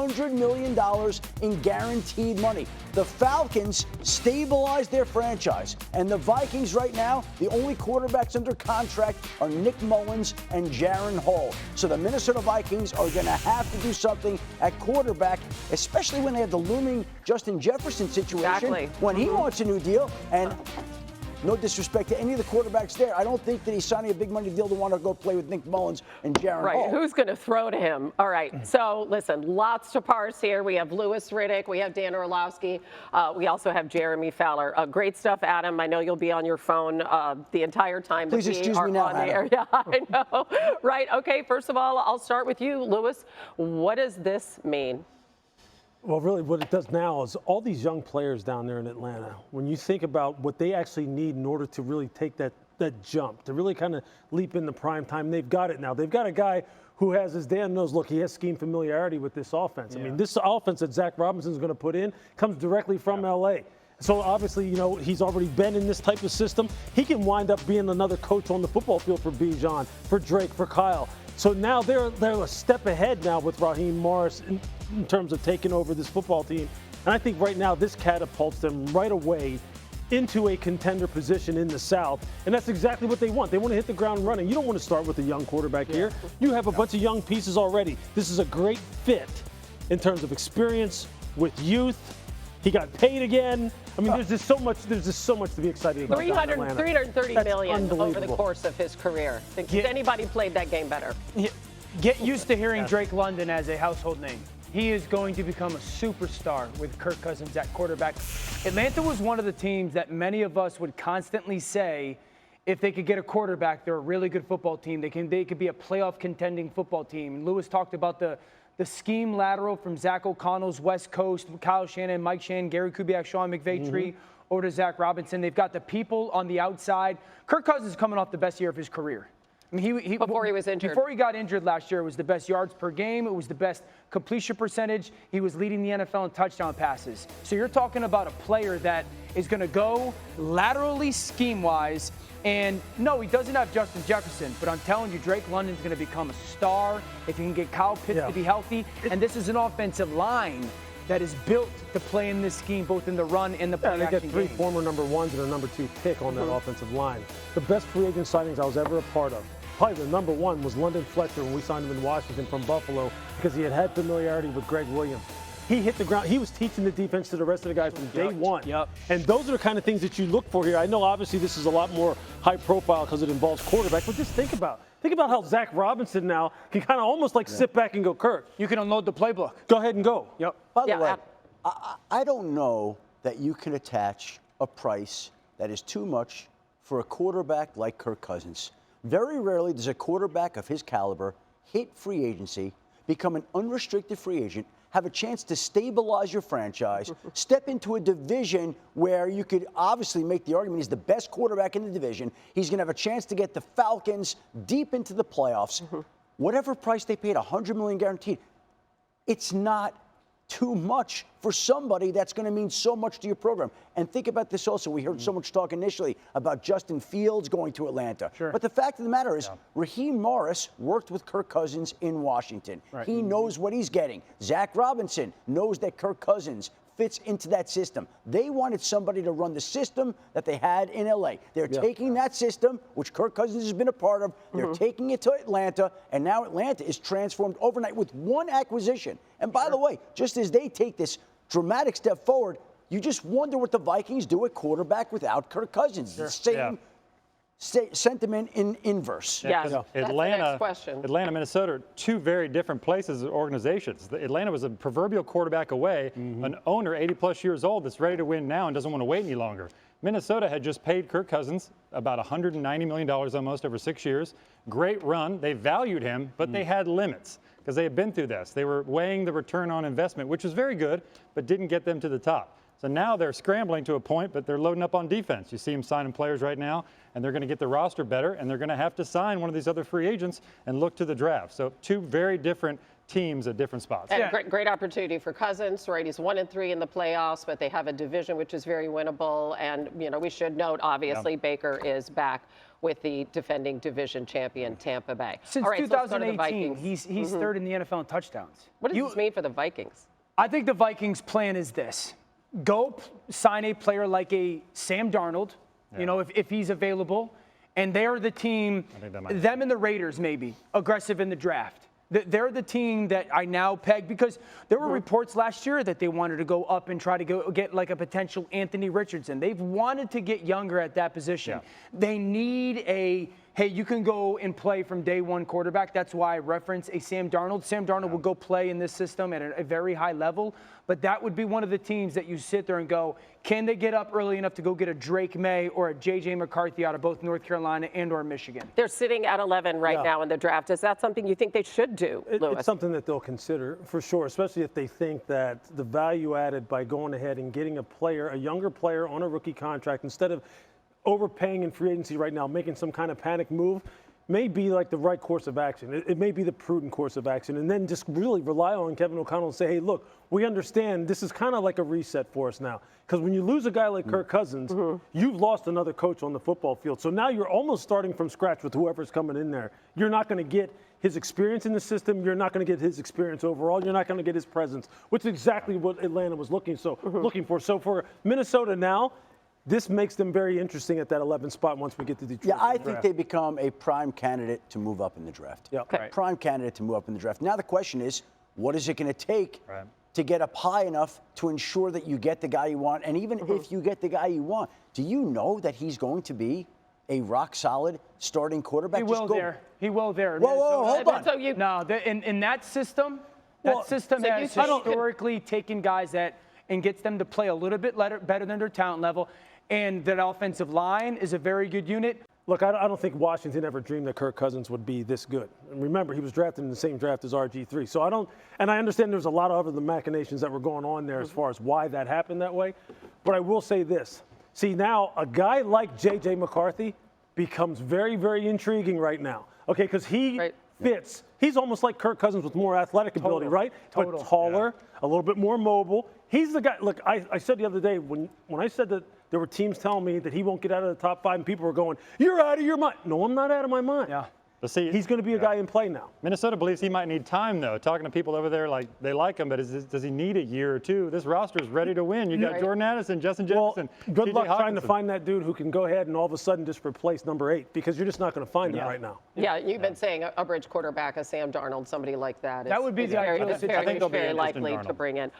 $200 million in guaranteed money. The Falcons stabilized their franchise, and the Vikings right now, the only quarterbacks under contract are Nick Mullins and Jaron Hall. So the Minnesota Vikings are going to have to do something at quarterback, especially when they have the looming Justin Jefferson situation. When he wants a new deal, and no disrespect to any of the quarterbacks there, I don't think that he's signing a big money deal to want to go play with Nick Mullins and Jaron Hall. Who's going to throw to him? All right. So, listen, lots to parse here. We have Louis Riddick. We have Dan Orlovsky. We also have Jeremy Fowler. Great stuff, Adam. I know you'll be on your phone the entire time. Please excuse me now, Adam. Yeah, I know. Right. Okay. First of all, I'll start with you, Louis. What does this mean? Well, really what it does now is all these young players down there in Atlanta, when you think about what they actually need in order to really take that jump, to really kind of leap into prime time, they've got it now. They've got a guy who has, as Dan knows, look, he has scheme familiarity with this offense. I mean, this offense that Zach Robinson is going to put in comes directly from L.A. So obviously, you know, he's already been in this type of system. He can wind up being another coach on the football field for Bijan, for Drake, for Kyle. So now they're a step ahead now with Raheem Morris in terms of taking over this football team. And I think right now this catapults them right away into a contender position in the South. And that's exactly what they want. They want to hit the ground running. You don't want to start with a young quarterback here. You have a bunch of young pieces already. This is a great fit in terms of experience with youth. He got paid again. I mean, there's just so much to be excited about. $330 million over the course of his career. Has anybody played that game better? Get used to hearing Drake London as a household name. He is going to become a superstar with Kirk Cousins at quarterback. Atlanta was one of the teams that many of us would constantly say, if they could get a quarterback, they're a really good football team. They could be a playoff contending football team. And Lewis talked about the scheme lateral from Zach O'Connell's West Coast, Kyle Shanahan, Mike Shanahan, Gary Kubiak, Sean McVay tree, over to Zach Robinson. They've got the people on the outside. Kirk Cousins is coming off the best year of his career. I mean, before he was injured. Before he got injured last year, it was the best yards per game. It was the best completion percentage. He was leading the NFL in touchdown passes. So you're talking about a player that is going to go laterally scheme-wise. And no, he doesn't have Justin Jefferson, but I'm telling you, Drake London's going to become a star if he can get Kyle Pitts to be healthy. And this is an offensive line that is built to play in this scheme, both in the run and the play action game. They got three former number ones and a number 2 pick on that offensive line. The best free agent signings I was ever a part of. Probably the number 1 was London Fletcher when we signed him in Washington from Buffalo because he had familiarity with Greg Williams. He hit the ground. He was teaching the defense to the rest of the guys from day one. And those are the kind of things that you look for here. I know obviously this is a lot more high profile because it involves quarterback, but just think about how Zach Robinson now can kind of almost like sit back and go, Kirk, you can unload the playbook. Go ahead and go. By the way, I don't know that you can attach a price that is too much for a quarterback like Kirk Cousins. Very rarely does a quarterback of his caliber hit free agency, become an unrestricted free agent, have a chance to stabilize your franchise, step into a division where you could obviously make the argument he's the best quarterback in the division. He's going to have a chance to get the Falcons deep into the playoffs. Whatever price they paid, $100 million guaranteed, it's not too much for somebody that's going to mean so much to your program. And think about this also. We heard so much talk initially about Justin Fields going to Atlanta. But the fact of the matter is, Raheem Morris worked with Kirk Cousins in Washington. He knows what he's getting. Zach Robinson knows that Kirk Cousins fits into that system. They wanted somebody to run the system that they had in L.A. They're taking that system, which Kirk Cousins has been a part of, they're taking it to Atlanta, and now Atlanta is transformed overnight with one acquisition. And by the way, just as they take this dramatic step forward, you just wonder what the Vikings do at quarterback without Kirk Cousins. The same sentiment in inverse. Atlanta, that's the next question. Atlanta, Minnesota, 2 very different places, organizations. Atlanta was a proverbial quarterback away, an owner 80-plus years old that's ready to win now and doesn't want to wait any longer. Minnesota had just paid Kirk Cousins about $190 million almost over 6 years. Great run. They valued him, but they had limits because they had been through this. They were weighing the return on investment, which was very good, but didn't get them to the top. So now they're scrambling to a point, but they're loading up on defense. You see them signing players right now, and they're going to get the roster better, and they're going to have to sign one of these other free agents and look to the draft. So 2 very different teams at different spots. And great opportunity for Cousins, right? He's 1-3 in the playoffs, but they have a division which is very winnable. And, you know, we should note, obviously, Baker is back. with the defending division champion Tampa Bay. Since All right, so let's go to the 2018, Vikings. he's third in the NFL in touchdowns. What does this mean for the Vikings? I think the Vikings' plan is this. Go sign a player like a Sam Darnold, if he's available. And they're the team, them and the Raiders maybe, aggressive in the draft. They're the team that I now peg because there were reports last year that they wanted to go up and try to go get like a potential Anthony Richardson. They've wanted to get younger at that position. Yeah. They need hey, you can go and play from day one quarterback. That's why I reference a Sam Darnold. Sam Darnold will go play in this system at a very high level, but that would be one of the teams that you sit there and go, can they get up early enough to go get a Drake May or a J.J. McCarthy out of both North Carolina and or Michigan? They're sitting at 11 right now in the draft. Is that something you think they should do, Louis? It's something that they'll consider for sure, especially if they think that the value added by going ahead and getting a younger player on a rookie contract instead of overpaying in free agency right now, making some kind of panic move, may be like the right course of action. It may be the prudent course of action. And then just really rely on Kevin O'Connell and say, hey, look, we understand this is kind of like a reset for us now. Because when you lose a guy like Kirk Cousins, you've lost another coach on the football field. So now you're almost starting from scratch with whoever's coming in there. You're not going to get his experience in the system. You're not going to get his experience overall. You're not going to get his presence, which is exactly what Atlanta was looking for. So for Minnesota now, this makes them very interesting at that 11th spot once we get to Detroit. Yeah, I think they become a prime candidate to move up in the draft. Yeah, okay. Prime candidate to move up in the draft. Now the question is, what is it going to take to get up high enough to ensure that you get the guy you want? And even if you get the guy you want, do you know that he's going to be a rock-solid starting quarterback? He will there. Whoa, hold on. So in that system, has historically taken guys and gets them to play a little bit better than their talent level. And that offensive line is a very good unit. Look, I don't think Washington ever dreamed that Kirk Cousins would be this good. And remember, he was drafted in the same draft as RG3. So I understand there's a lot of other machinations that were going on there as far as why that happened that way. But I will say this. See, now a guy like J.J. McCarthy becomes very, very intriguing right now. Okay, because he fits. He's almost like Kirk Cousins with more athletic ability, right? But taller, a little bit more mobile. He's the guy. Look, I said the other day when I said that there were teams telling me that he won't get out of the top 5 and people were going, you're out of your mind. No, I'm not out of my mind. Yeah. But see, he's going to be a guy in play now. Minnesota believes he might need time, though. Talking to people over there, like they like him, but does he need a year or two? This roster is ready to win. You got Jordan Addison, Justin Jefferson. Good luck trying to find that dude who can go ahead and all of a sudden just replace number 8 because you're just not going to find him right now. Yeah, you've been saying a bridge quarterback, a Sam Darnold, somebody like that. That would be the ideal situation. Very likely to bring in.